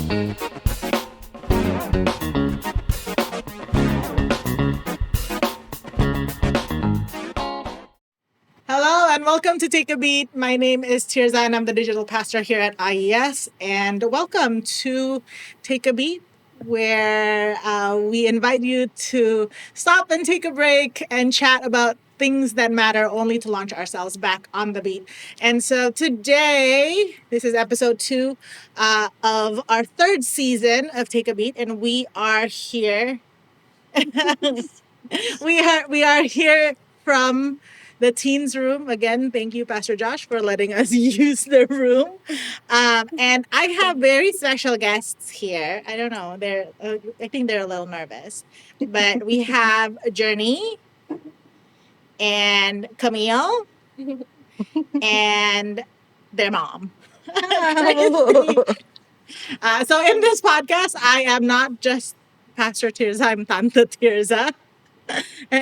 Hello and welcome to Take a Beat. My name is Tirza and I'm the digital pastor here at IES. And welcome to Take a Beat, where we invite you to stop and take a break and chat about things that matter, only to launch ourselves back on the beat. And so today, this is episode 2 of our 3rd season of Take a Beat, and we are here. we are here from the teens room again. Thank you, Pastor Josh, for letting us use the room. And I have very special guests here. I don't know, I think they're a little nervous, but we have Journey and Kamille and their mom. Kristi. So in this podcast, I am not just Pastor Tirza, I'm Tanta Tirza.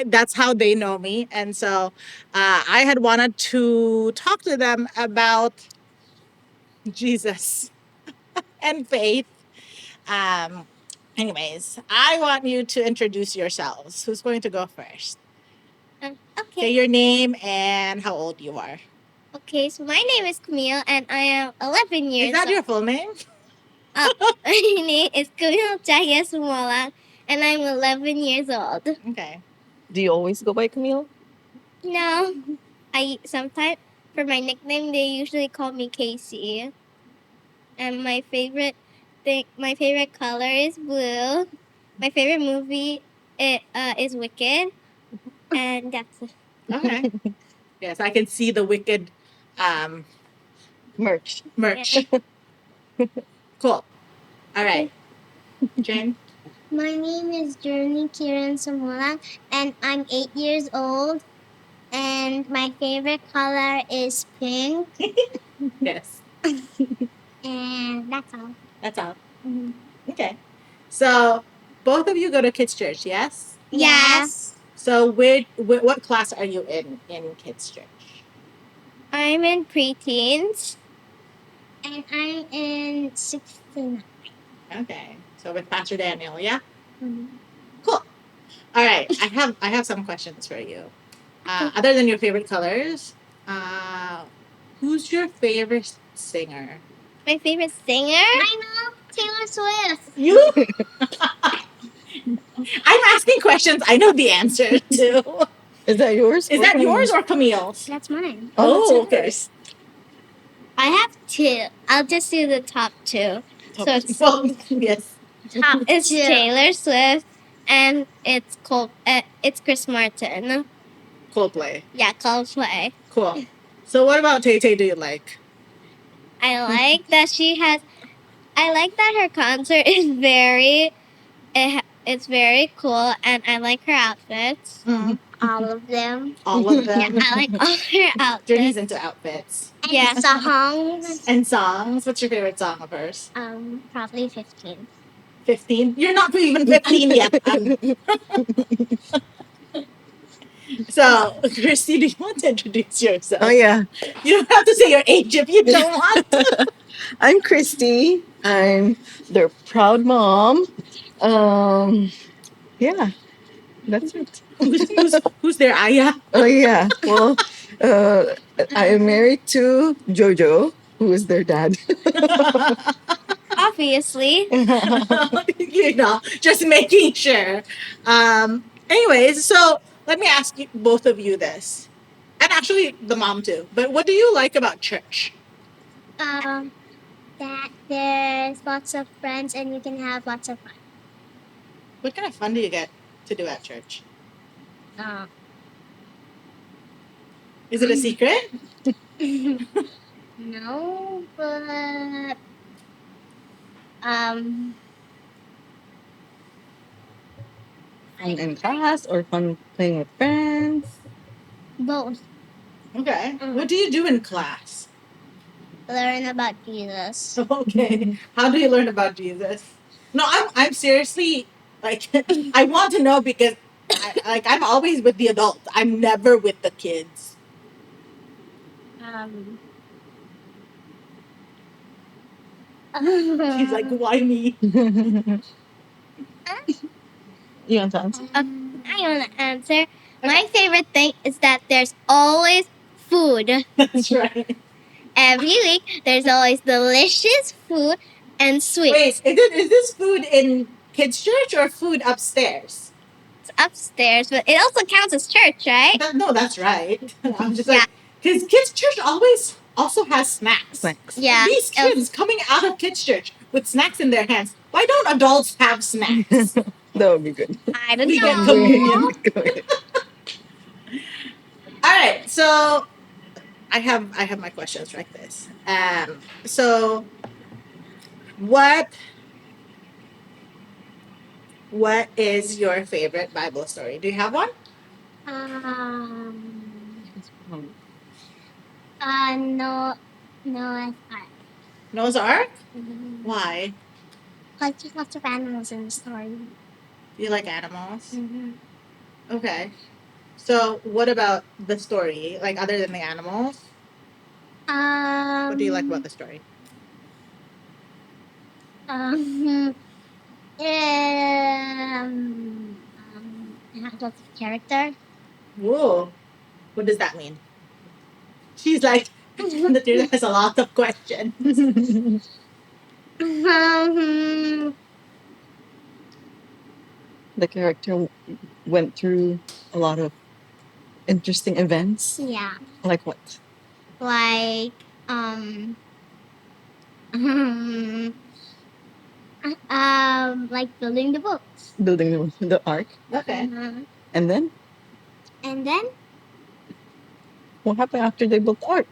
That's how they know me. And so I had wanted to talk to them about Jesus and faith. Um, Anyways, I want you to introduce yourselves. Who's going to go first? Say Okay. your name and how old you are. Okay, so my name is Kamille and I am 11 years Is that old. your full name? My name is Kamille Sumolang and I'm 11 years old. Okay. Do you always go by Kamille? No, I sometimes, for my nickname, they usually call me Casey. And my favorite color is blue. My favorite movie is Wicked. And that's it. Okay. Yes, I can see the Wicked Merch. merch. Cool. All right. Jane? My name is Journey Sumolang, and I'm 8 years old. And my favorite color is pink. Yes. And that's all. That's all. Mhm. Okay. So both of you go to kids' church, yes? Yes. So what class are you in kids' church? I'm in preteens. And I'm in 16. Okay. So with Pastor Daniel, yeah? Mhm. Cool. All right. I have some questions for you. Other than your favorite colors, who's your favorite singer? My favorite singer? I know Taylor Swift. You? I'm asking questions. I know the answer to. Is that yours? Is that yours or Camille's? That's mine. Oh, that's okay. yours. I have 2. I'll just do the top 2. So it's Well, yes. Top It's 2. Taylor Swift and it's Chris Martin. Coldplay. Yeah, Coldplay. Cool. So what about Tay Tay do you like? I like that I like that her concert is it's very cool, and I like her outfits. Mm, All of them. all of Yeah, them. I like all her outfits. Journey's into outfits. And Yeah. songs. And songs. What's your favorite song of hers? Probably 15. 15? You're not even 15 yet. So, Kristy, do you want to introduce yourself? Oh, yeah. You don't have to say your age if you don't want to. I'm Kristi. I'm their proud mom. Yeah, that's it. Who's their Aya? Oh, yeah. Well, I am married to Jojo, who is their dad. Obviously. You know, just making sure. Anyways, so let me ask you, both of you this. And actually, the mom too. But what do you like about church? That there's lots of friends and you can have lots of fun. What kind of fun do you get to do at church? Is it a secret? No, but Fun in class or fun playing with friends? both. Okay. What do you do in class? Learn about Jesus. Okay. How do you learn about Jesus? No, I'm seriously like I want to know because I'm always with the adults. I'm never with the kids. She's like, why me? You want to answer? I want to answer. My favorite thing is that there's always food. That's right. Every week, there's always delicious food and sweets. Wait, is this food in kids' church or food upstairs? It's upstairs, but it also counts as church, right? No, that's right. I'm just Yeah. like, because kids' church always also has snacks. Snacks. Yeah. These kids coming out of kids' church with snacks in their hands. Why don't adults have snacks? That would be good. I don't We get know. communion. Good. All right, so I have my questions like this. So what is your favorite Bible story? Do you have one? No, Noah's Ark. Noah's Ark? Why? Because there's lots of animals in the story. Do you like animals? Mm-hmm. Okay. So what about the story? Like other than the animals, what do you like about the story? It has lots of character. Whoa. What does that mean? She's like, the Tirza has a lot of questions. The character went through a lot of interesting events. Yeah. Like what? Like, like building the books. Building the ark. Okay. And then And then, what happened after they built the ark?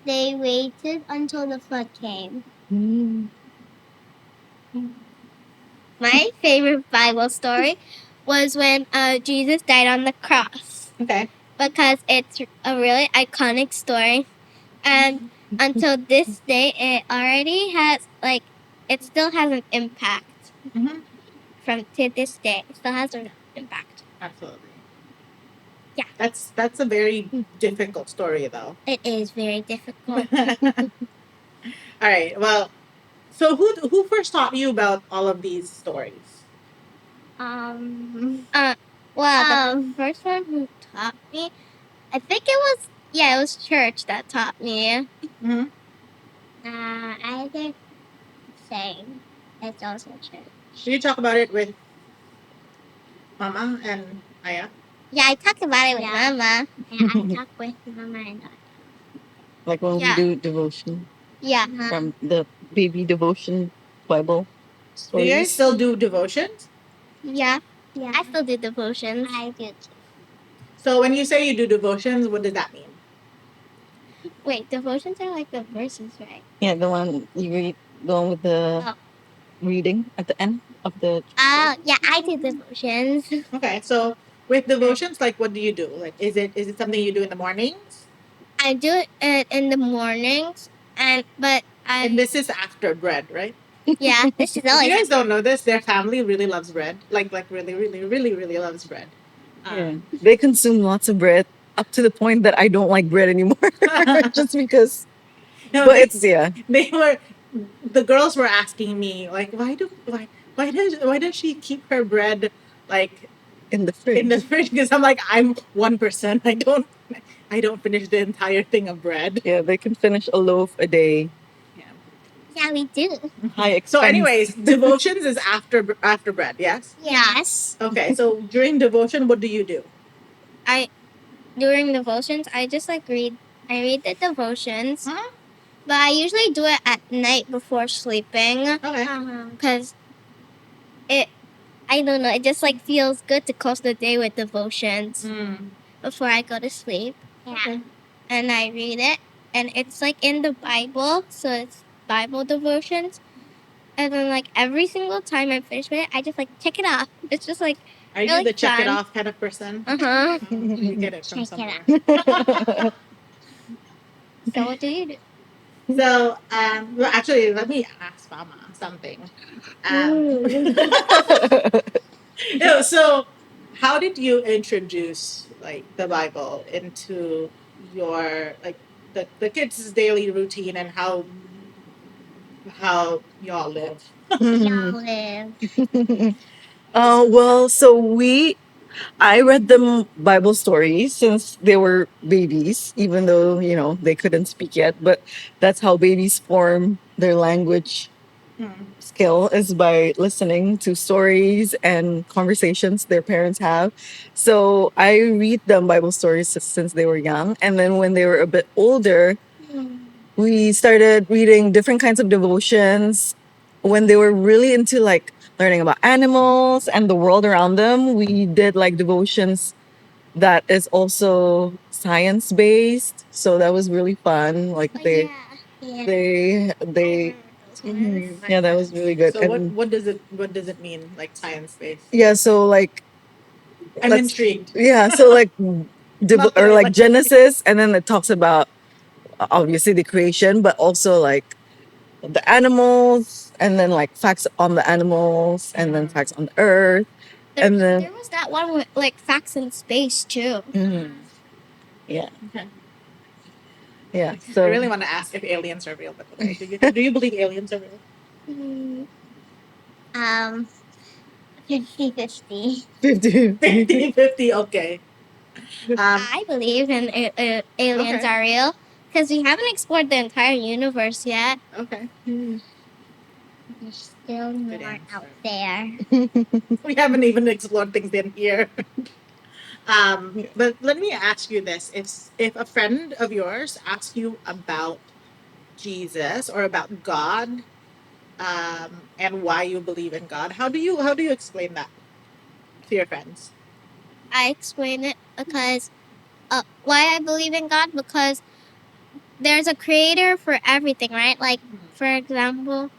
they waited until the flood came. My favorite Bible story was when Jesus died on the cross Okay. because it's a really iconic story. And until this day, it already has, like, it still has an impact. Mm-hmm. From to this day, it still has an impact. Absolutely. Yeah. That's a very difficult story, though. It is very difficult. All right. Well, so who first taught you about all of these stories? Well, the first one who taught me, I think it was church that taught me. Mm-hmm. I think same. It's also church. Did you talk about it with Mama and Aya? Yeah, I talked about it with Yeah. Mama. Yeah, I talk with Mama and Dad. Like when Yeah. we do devotion Yeah. from the baby devotion Bible Do stories. you guys still do devotions? Yeah. Yeah. I still do devotions. I do too. So when you say you do devotions, what does that mean? Wait, devotions are like the verses, right? Yeah, the one you read, the one with the reading at the end of the. Yeah, I do devotions. Okay. So with devotions, like what do you do? Like is it something you do in the mornings? I do it in the mornings, and this is after bread, right? yeah, this is If always you guys don't know this, their family really loves bread. Like really, really, really, really loves bread. Yeah. They consume lots of bread up to the point that I don't like bread anymore. Just because. No, But they, it's, yeah. the girls were asking me like, why does she keep her bread like In the fridge. in the fridge? Because I'm like, I'm 1%. I don't finish the entire thing of bread. Yeah, they can finish a loaf a day. yeah, we do. High expense. So, anyways, devotions is after bread. Yes. Yes. Okay. So during devotion, what do you do? During devotions, I just like read. I read the devotions, Huh? but I usually do it at night before sleeping Okay. because I don't know, it just like feels good to close the day with devotions before I go to sleep. Yeah. Okay. And I read it, and it's like in the Bible, so it's Bible devotions. And then like every single time I finish with it, I just like check it off. It's just like Are you really the check it fun. off kind of person? Uh-huh. You get it from Check it somewhere. So what do you do? So, well, actually, let me ask Mama something. No, so how did you introduce like the Bible into your like the kids' daily routine, and how how y'all live. Y'all live. Well, I read them Bible stories since they were babies, even though, they couldn't speak yet. But that's how babies form their language skill, is by listening to stories and conversations their parents have. So I read them Bible stories since they were young. And then when they were a bit older, we started reading different kinds of devotions. When they were really into like learning about animals and the world around them, we did like devotions that is also science based. So that was really fun. Like Yeah. they yeah, that was really good. So what does it mean, like science based? Yeah, so like I'm let's- intrigued. yeah, so like Not that or I like like Genesis, and then it talks about obviously the creation, but also like the animals, and then like facts on the animals, and then facts on the earth, and then There was that one with like facts in space too. yeah, Okay. yeah. I So really want to ask if aliens are real, but okay. Do you believe aliens are real? Um, 50-50. 50-50, okay. I believe in aliens Okay. are real because we haven't explored the entire universe yet. Okay. There's still more answer. out there. We haven't even explored things in here. But let me ask you this: if a friend of yours asks you about Jesus or about God, and why you believe in God, how do you explain that to your friends? I explain it because why I believe in God because there's a creator for everything, right? Like for example,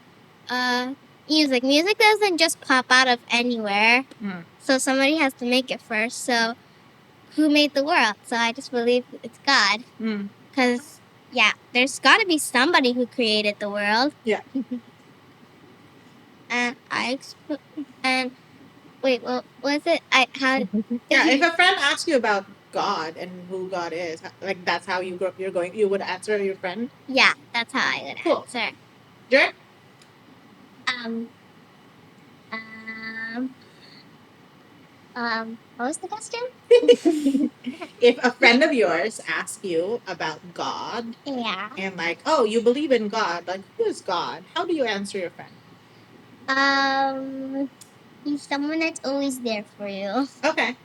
music. Music doesn't just pop out of anywhere. So somebody has to make it first. So who made the world? So I just believe it's God. Because yeah, there's got to be somebody who created the world. Yeah. And and wait, what was it? I how Yeah, if a friend asks you about God and who God is, like that's how you would answer your friend. yeah, that's how I would Cool. answer. Jared? Um, um, what was the question? If a friend of yours asks you about God Yeah. and like, oh, you believe in God, like who is God? How do you answer your friend? He's someone that's always there for you. Okay.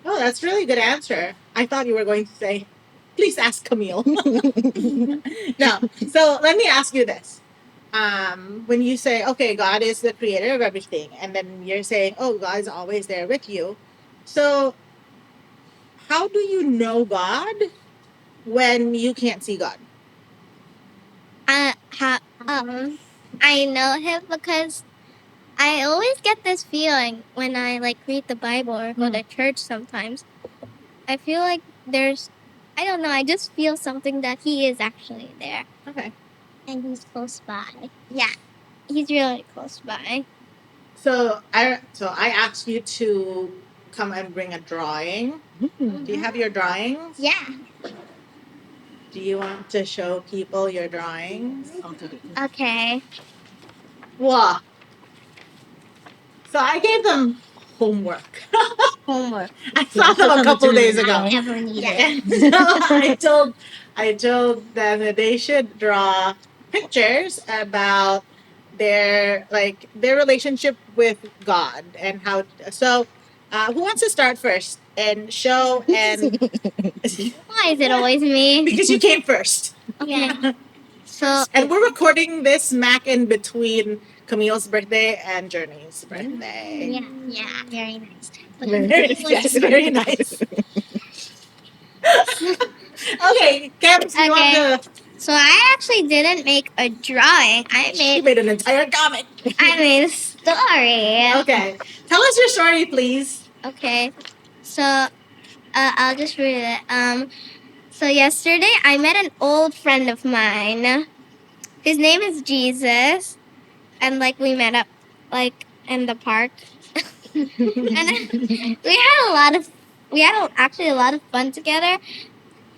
Oh, that's a really good answer. I thought you were going to say, please ask Camille. No. So let me ask you this. When you say, okay, God is the creator of everything, and then you're saying, oh, God is always there with you. So how do you know God when you can't see God? I know him because I always get this feeling when I like read the Bible or go to church sometimes. I feel like I don't know, I just feel something that he is actually there. Okay. And he's close by. Yeah, he's really close by. So I asked you to come and bring a drawing. Do you have your drawings? Yeah. Do you want to show people your drawings? Okay. Wow. So I gave them homework. Homework. I saw them a couple days ago. I never need it. And so I told them that they should draw pictures about their relationship with God and how. So, who wants to start first and show and Why is it always me? because you came first. Okay. So And we're recording this smack in between Camille's birthday and Journey's birthday. Yeah, very nice. Yes, very nice. Okay, Cams, you want to? So I actually didn't make a drawing. She made an entire comic. I made a story. Okay, tell us your story, please. Okay. So I'll just read it. So yesterday I met an old friend of mine. His name is Jesus, and like we met up like in the park, and actually a lot of fun together.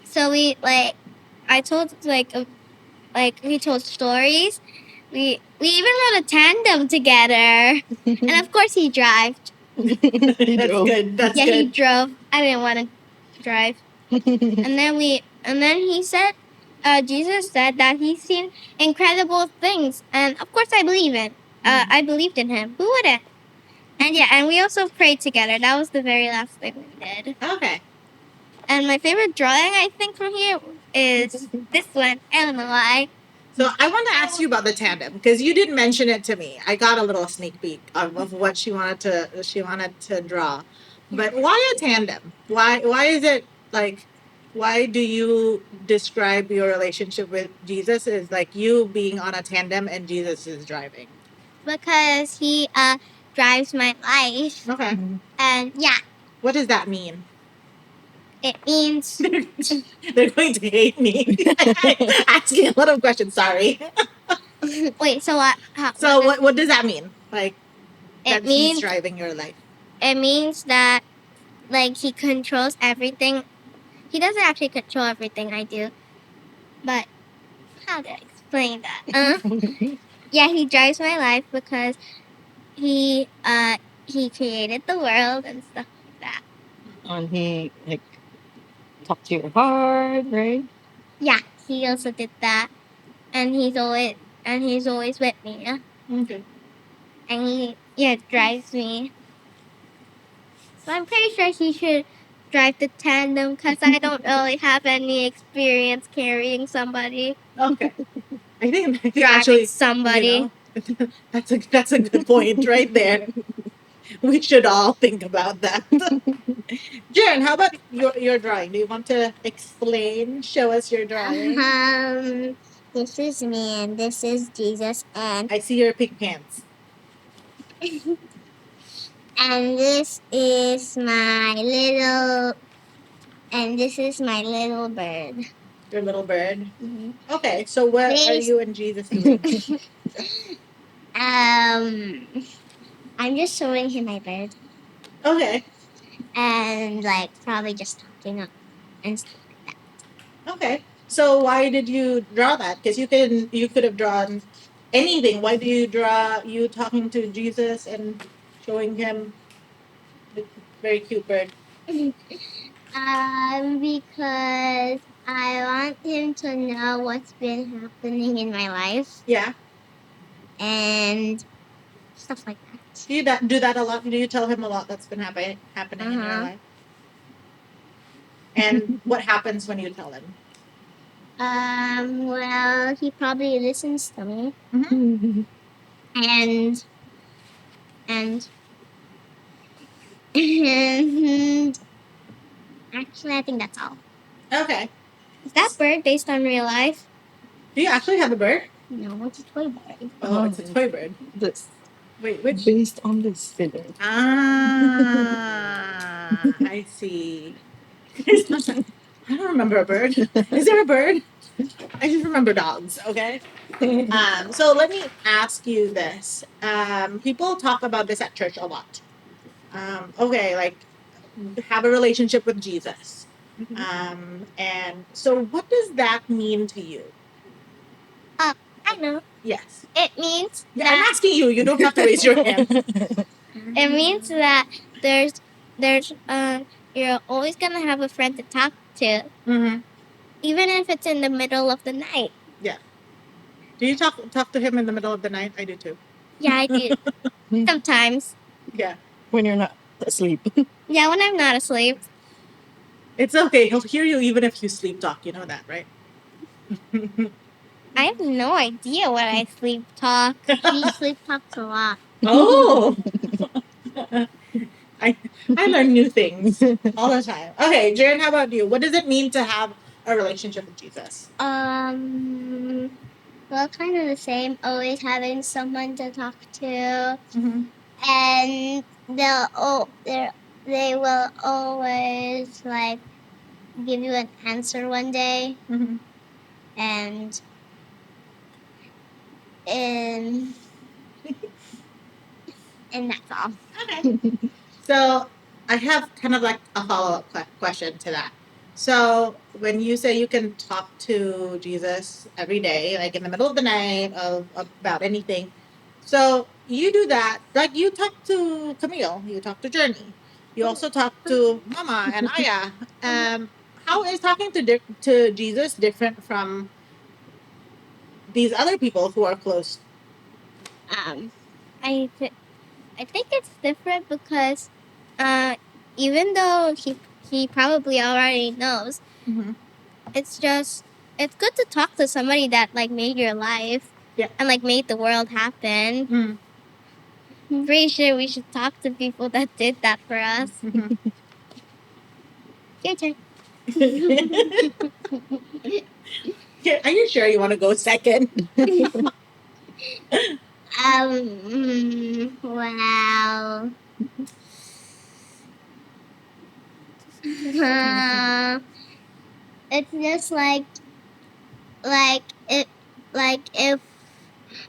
So we like I told like Like we told stories. We even rode a tandem together. And of course he drove. That's drove. good. That's Yeah, he good. drove. I didn't want to drive. And then he said, Jesus said that he's seen incredible things, and of course I believe it. I believed in him. Who wouldn't? And yeah, and we also prayed together. That was the very last thing we did. Okay. And my favorite drawing, I think, from here is this one. I don't know why. So I want to ask you about the tandem because you did mention it to me. I got a little sneak peek of what she wanted to draw. But why a tandem? Why is it like why do you describe your relationship with Jesus as like you being on a tandem and Jesus is driving? Because he drives my life. Okay. And yeah, What does that mean? it means They're going to hate me. Asking a lot of questions, sorry. wait, so what So what does that mean? Like that it he's means driving your life. it means that like he controls everything. He doesn't actually control everything I do, but how to explain that? Yeah, he drives my life because he created the world and stuff like that. And he like talk to your heart, right? Yeah, he also did that, and he's always with me. Okay. And he drives me. So I'm pretty sure he should drive the tandem because I don't really have any experience carrying somebody. Okay. I think Driving actually somebody. that's a good point right there. We should all think about that. Jen, how about your drawing? Do you want to explain? Show us your drawing. This is me and this is Jesus and I see your pink pants. and this is my little bird. Your little bird. Mhm. Okay, so what are This- you and Jesus doing? I'm just showing him my bird Okay. and like probably just talking and stuff like that. Okay. So why did you draw that? Because you could have drawn anything. Why do you draw you talking to Jesus and showing him the very cute bird? Because I want him to know what's been happening in my life Yeah. and stuff like that. Do you do that a lot? Do you tell him a lot that's been happening in your Uh-huh. life? And what happens when you tell him? Well, he probably listens to me Mm-hmm. and and actually, I think that's all. Okay. Is that bird based on real life? Do you actually have a bird? No, it's a toy bird. Oh, it's a toy bird. This Wait, which? based on this figure. Ah, I see. I don't remember a bird. Is there a bird? I just remember dogs. Okay. So let me ask you this. People talk about this at church a lot. Okay, like have a relationship with Jesus. And so what does that mean to you? I know. Yes. It means Yeah, I'm asking you. You don't have to raise your hand. it means that there's you're always gonna have a friend to talk to, Mm-hmm. even if it's in the middle of the night. Yeah. Do you talk to him in the middle of the night? I do too. Yeah, I do. Sometimes. Yeah. When you're not asleep. Yeah, when I'm not asleep. It's okay. He'll hear you even if you sleep talk. You know that, right? I have no idea what I sleep talk. He sleep talks a lot. Oh. I learn new things all the time. Okay, Jaren, how about you? What does it mean to have a relationship with Jesus? Well, kind of the same. Always having someone to talk to, Mm-hmm. and they will always like give you an answer one day, Mm-hmm. and and and that's all. Okay. So I have kind of like a follow up question to that. So when you say you can talk to Jesus every day, like in the middle of the night about anything, so you do that. Like you talk to Camille, you talk to Journey, you also talk to Mama and Aya. How is talking to Jesus different from these other people who are close? Um, I th- I think it's different because, uh, even though he probably already knows, Mm-hmm. it's just it's good to talk to somebody that like made your life, Yeah. and like made the world happen. Mm. I'm pretty sure we should talk to people that did that for us. Mhm. Your turn. Are you sure you want to go second? Well, it's just like it like if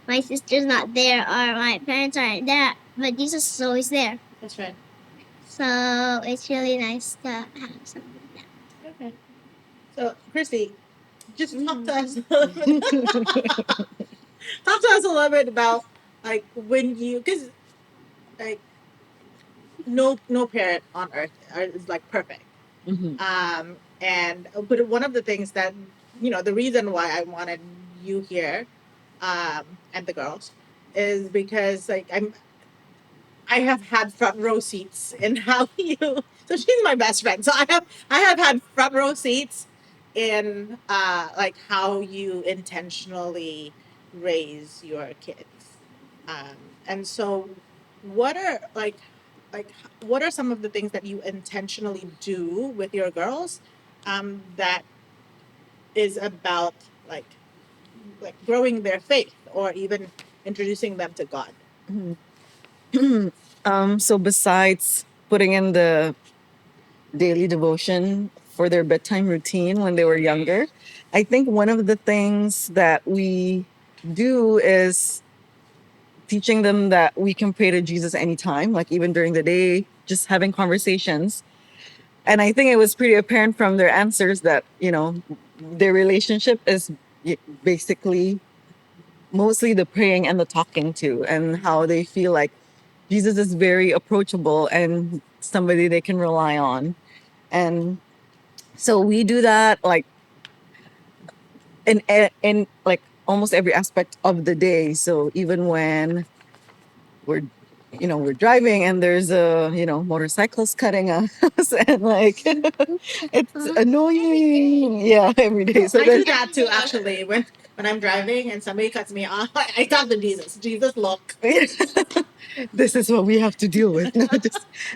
my sister's not there or my parents aren't there, but Jesus is always there. That's right. So it's really nice to have something like that. Okay. So, Kristy, just talk to us a little bit. Talk to us a little bit about like when you, because like no parent on earth is like perfect. Mhm. And but one of the things that the reason why I wanted you here, and the girls, is because like I have had front row seats in how you. So she's my best friend. So I have had front row seats in like how you intentionally raise your kids. And so, what are what are some of the things that you intentionally do with your girls, that is about like growing their faith or even introducing them to God? So besides putting in the daily devotion for their bedtime routine when they were younger, I think one of the things that we do is teaching them that we can pray to Jesus anytime, like even during the day, just having conversations. And I think it was pretty apparent from their answers that, their relationship is basically mostly the praying and the talking to, and how they feel like Jesus is very approachable and somebody they can rely on. And so we do that like in like almost every aspect of the day. So even when we're we're driving and there's motorcycles cutting us and like it's annoying, yeah, every day. So I do then that too, actually. When I'm driving and somebody cuts me off, I talk to Jesus. Jesus, look. this is what we have to deal with.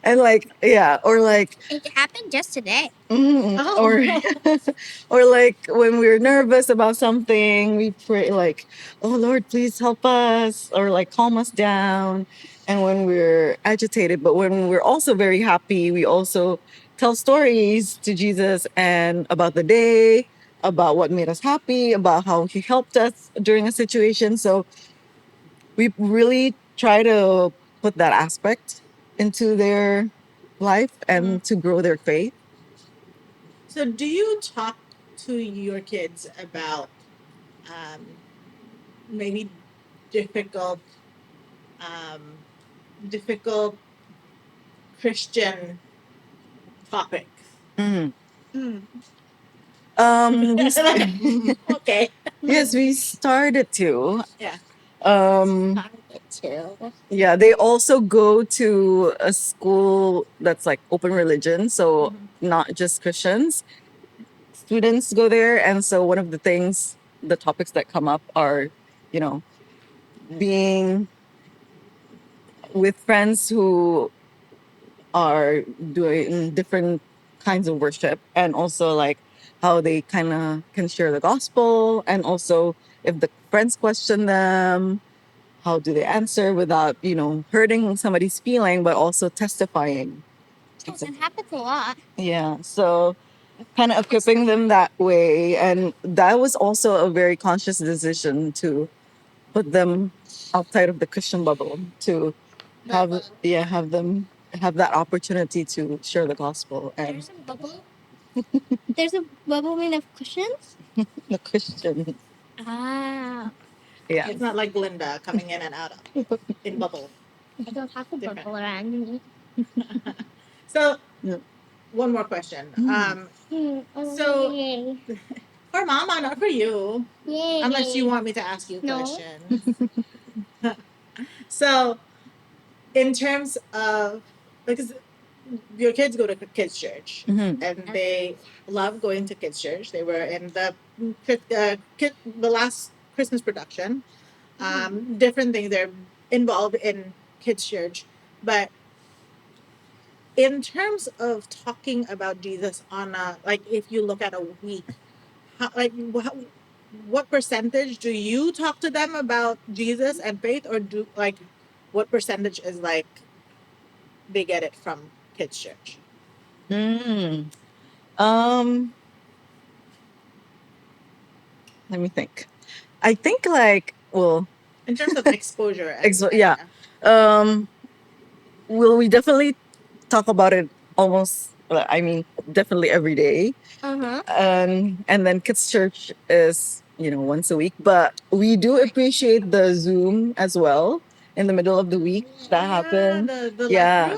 And like, yeah, or like It happened just today. Oh. or or like when we're nervous about something, we pray like, "Oh Lord, please help us," or like calm us down. And when we're agitated, but when we're also very happy, we also tell stories to Jesus and about the day, about what made us happy, about how he helped us during a situation. So we really try to put that aspect into their life and to grow their faith. So, do you talk to your kids about, um, maybe difficult, um, difficult Christian topics? Mhm. Mm. Okay. Yes, we started to. Yeah. Um, Too. yeah, they also go to a school that's like open religion, so not just Christians. Students go there, and so one of the things, the topics that come up are, you know, being with friends who are doing different kinds of worship, and also like how they kind of can share the gospel, and also if the friends question them, how do they answer without hurting somebody's feeling but also testifying. It happens a lot. Yeah, so kind of equipping them that way, and that was also a very conscious decision to put them outside of the Christian bubble, to have them have that opportunity to share the gospel. And There's a bubble. There's a bubble made of cushions. The Christian. Ah, Yeah. It's not like Glinda coming in and out of in bubble. I don't have a Different. bubble around me. So, Yeah. one more question. Oh, So- yay. For Mama, not for you, Yay. unless you want me to ask you No. questions. So, in terms of because your kids go to kids church Mhm. and they love going to kids church. They were in the last Christmas production. Different things. They're involved in kids church, but in terms of talking about Jesus on a like if you look at a week, what percentage do you talk to them about Jesus and faith, or do like what percentage is like they get it from kids church? Mm. Um, Let me think. I think like In terms of exposure, yeah. Um, we definitely talk about it almost. I mean, definitely every day. Uh-huh. And then kids church is once a week, but we do appreciate the Zoom as well in the middle of the week that happened. The Yeah, life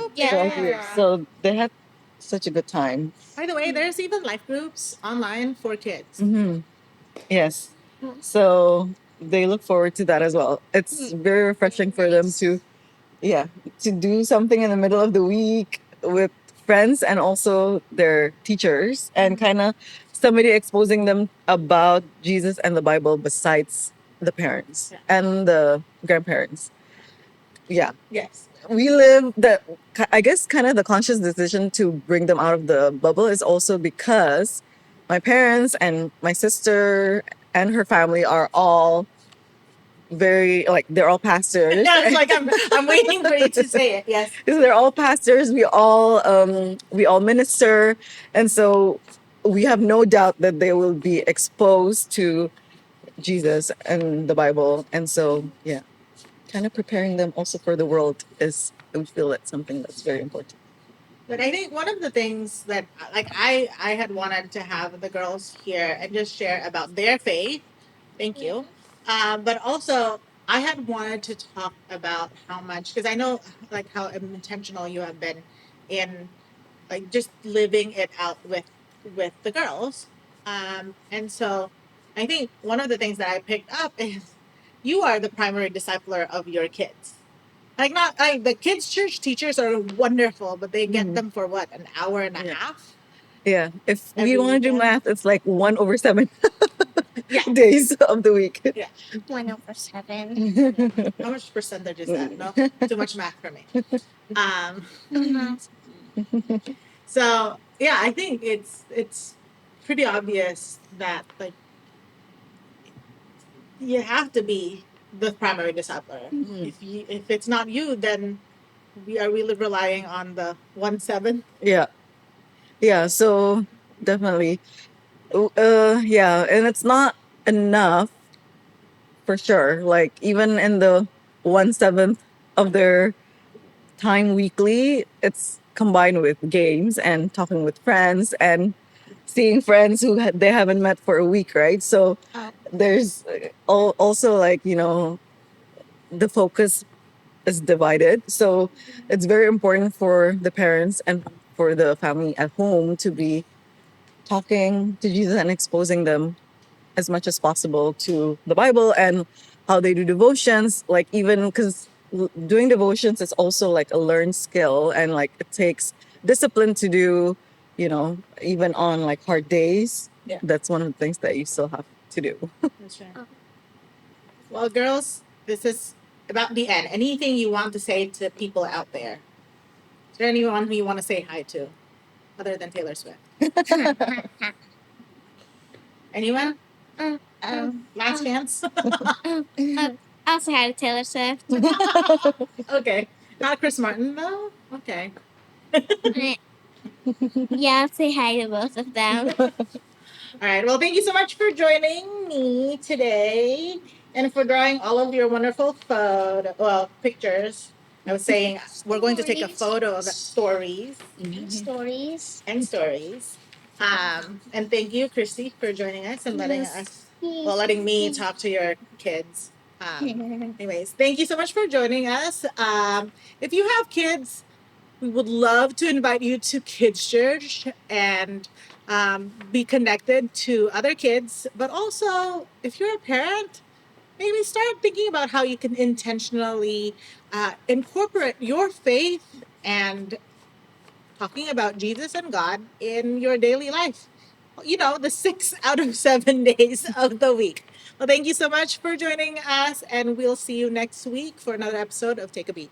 group. Yeah. so they had such a good time. By the way, there's even life groups online for kids. Hmm. Yes. So they look forward to that as well. It's very refreshing for them to, yeah, to do something in the middle of the week with friends and also their teachers and kind of somebody exposing them about Jesus and the Bible besides the parents and the grandparents. Yeah. Yes. We live the I guess kind of the conscious decision to bring them out of the bubble is also because my parents and my sister and her family are all very like they're all pastors. Yeah, it's like I'm waiting for you to say it. Yes. Because they're all pastors. We all minister, and so we have no doubt that they will be exposed to Jesus and the Bible. And so yeah, kind of preparing them also for the world is we feel it's something that's very important. But I think one of the things that like I had wanted to have the girls here and just share about their faith. Thank you. But also I had wanted to talk about how much because I know like how intentional you have been in like just living it out with the girls. And so I think one of the things that I picked up is you are the primary discipler of your kids. Like not like the kids' church teachers are wonderful, but they get them for what, an hour and a Yeah. half? Yeah, if we Every want to do weekend? math, it's like 1/7 Yeah. days of the week. Yeah. 1/7. How much percentage is that? No, too much math for me. So yeah, I think it's pretty obvious that like you have to be the primary discipler. If it's not you, then we are really relying on the 1/7. Yeah, yeah. So definitely, yeah, and it's not enough for sure. Like even in the 1/7 of their time weekly, it's combined with games and talking with friends and seeing friends who they haven't met for a week, right? So there's also like the focus is divided. So it's very important for the parents and for the family at home to be talking to Jesus and exposing them as much as possible to the Bible and how they do devotions. Like even because doing devotions is also like a learned skill and like it takes discipline to do, even on like hard days. Yeah. That's one of the things that you still have to do. That's right. Well, girls, this is about the end. Anything you want to say to people out there? Is there anyone who you want to say hi to, other than Taylor Swift? Anyone? Last chance. I'll say hi to Taylor Swift. Okay. Not Chris Martin though. Okay. Yeah, I'll say hi to both of them. All right. Well, thank you so much for joining me today and for drawing all of your wonderful pictures. I was saying we're going to take a photo of the stories Stories. and stories. And thank you, Kristi, for joining us and letting us, well, letting me talk to your kids. Anyways, thank you so much for joining us. If you have kids, we would love to invite you to Kids Church and be connected to other kids. But also, if you're a parent, maybe start thinking about how you can intentionally incorporate your faith and talking about Jesus and God in your daily life. You know, the 6 out of 7 days of the week. Well, thank you so much for joining us, and we'll see you next week for another episode of Take a Beat.